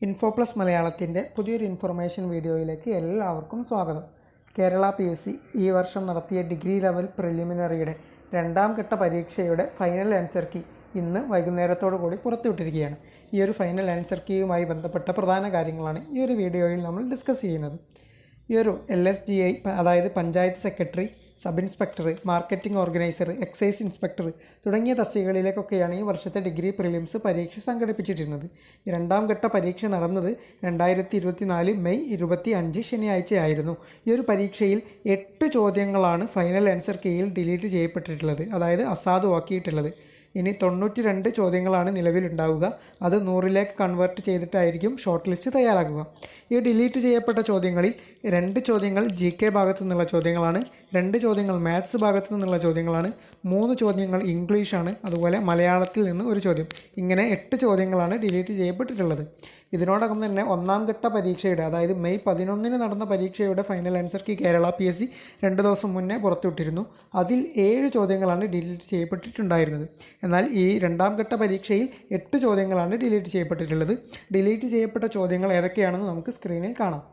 Info plus മലയാളത്തിൻ്റെ പുതിയൊരു information വീഡിയോയിലേക്ക് എല്ലാവർക്കും സ്വാഗതം. കേരള PSC ഈ വർഷം നടത്തിയ ഡിഗ്രി ലെവൽ പ്രിലിമിനറിയുടെ രണ്ടാം ഘട്ട പരീക്ഷയുടെ ഫൈനൽ ആൻസർ കീ ഇന്ന് വൈകുന്നേരത്തോടു കൂടി പുറത്തുവിട്ടിരിക്കുകയാണ്. ഈ ഒരു ഫൈനൽ ആൻസർ കീയുമായി ബന്ധപ്പെട്ട പ്രധാന കാര്യങ്ങളാണ് ഈ ഒരു വീഡിയോയിൽ നമ്മൾ ഡിസ്കസ് ചെയ്യുന്നത്. ഈ ഒരു LSGI അതായത് panchayat secretary, sub inspector, marketing organiser, excise inspector തുടങ്ങിയ തസ്തികകളിലേക്കൊക്കെയാണ് ഈ വർഷത്തെ ഡിഗ്രി പ്രിലിംസ് പരീക്ഷ സംഘടിപ്പിച്ചിരുന്നത്. ഈ രണ്ടാം ഘട്ട പരീക്ഷ നടന്നത് 2024 മെയ് 25 ശനിയാഴ്ചയായിരുന്നു. ഈ ഒരു പരീക്ഷയിൽ 8 ചോദ്യങ്ങളാണ് ഫൈനൽ ആൻസർ കീയിൽ ഡിലീറ്റ് ചെയ്യപ്പെട്ടിട്ടുള്ളത്, അതായത് അസാധുവാക്കിയിട്ടുള്ളത്. ഇനി 92 ചോദ്യങ്ങളാണ് നിലവിലുണ്ടാവുക. അത് 100ലേക്ക് കൺവേർട്ട് ചെയ്തിട്ടായിരിക്കും ഷോർട്ട് ലിസ്റ്റ് തയ്യാറാക്കുക. ഈ ഡിലീറ്റ് ചെയ്യപ്പെട്ട ചോദ്യങ്ങളിൽ 2 ചോദ്യങ്ങൾ GK ഭാഗത്തു നിന്നുള്ള ചോദ്യങ്ങളാണ്, 2 ചോദ്യങ്ങൾ മാത്സ് ഭാഗത്തു നിന്നുള്ള ചോദ്യങ്ങളാണ്, 3 ചോദ്യങ്ങൾ ഇംഗ്ലീഷാണ്, അതുപോലെ മലയാളത്തിൽ നിന്ന് ഒരു ചോദ്യം. ഇങ്ങനെ 8 ചോദ്യങ്ങളാണ് ഡിലീറ്റ് ചെയ്യപ്പെട്ടിട്ടുള്ളത്. ഇതിനോടകം തന്നെ ഒന്നാം ഘട്ട പരീക്ഷയുടെ, അതായത് മെയ് 11 നടന്ന പരീക്ഷയുടെ final answer key Kerala PSC 2 ദിവസം മുന്നേ പുറത്തുവിട്ടിരുന്നു. അതിൽ 7 ചോദ്യങ്ങളാണ് ഡിലീറ്റ് ചെയ്യപ്പെട്ടിട്ടുണ്ടായിരുന്നത്. എന്നാൽ ഈ രണ്ടാം ഘട്ട പരീക്ഷയിൽ 8 ചോദ്യങ്ങളാണ് ഡിലീറ്റ് ചെയ്യപ്പെട്ടിട്ടുള്ളത്. ഡിലീറ്റ് ചെയ്യപ്പെട്ട ചോദ്യങ്ങൾ ഏതൊക്കെയാണെന്ന് നമുക്ക് സ്ക്രീനിൽ കാണാം.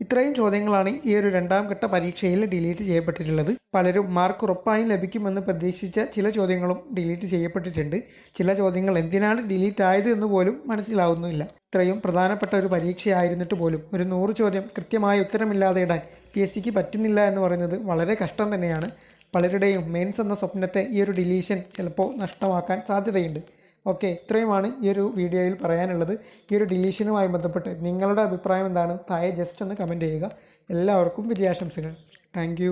ഇത്രയും ചോദ്യങ്ങളാണ് ഈ ഒരു രണ്ടാം ഘട്ട പരീക്ഷയിൽ ഡിലീറ്റ് ചെയ്യപ്പെട്ടിട്ടുള്ളത്. പലരും മാർക്ക് ഉറപ്പായും ലഭിക്കുമെന്ന് പ്രതീക്ഷിച്ച ചില ചോദ്യങ്ങളും ഡിലീറ്റ് ചെയ്യപ്പെട്ടിട്ടുണ്ട്. ചില ചോദ്യങ്ങൾ എന്തിനാണ് ഡിലീറ്റ് ആയത് എന്ന് പോലും മനസ്സിലാവുന്നില്ല. ഇത്രയും പ്രധാനപ്പെട്ട ഒരു പരീക്ഷയായിരുന്നിട്ട് പോലും ഒരു 100 ചോദ്യം കൃത്യമായ ഉത്തരമില്ലാതെ ഇടാൻ PSCക്ക് പറ്റുന്നില്ല എന്ന് പറയുന്നത് വളരെ കഷ്ടം തന്നെയാണ്. പലരുടെയും മെയിൻസ് എന്ന സ്വപ്നത്തെ ഈ ഒരു ഡിലീഷൻ ചിലപ്പോൾ നഷ്ടമാക്കാൻ സാധ്യതയുണ്ട്. ഓക്കെ, ഇത്രയുമാണ് ഈ ഒരു വീഡിയോയിൽ പറയാനുള്ളത്. ഈ ഒരു ഡിലീഷനുമായി ബന്ധപ്പെട്ട് നിങ്ങളുടെ അഭിപ്രായം എന്താണ്? താഴെ ജസ്റ്റ് ഒന്ന് കമൻറ്റ് ചെയ്യുക. എല്ലാവർക്കും വിജയാശംസകൾ. താങ്ക്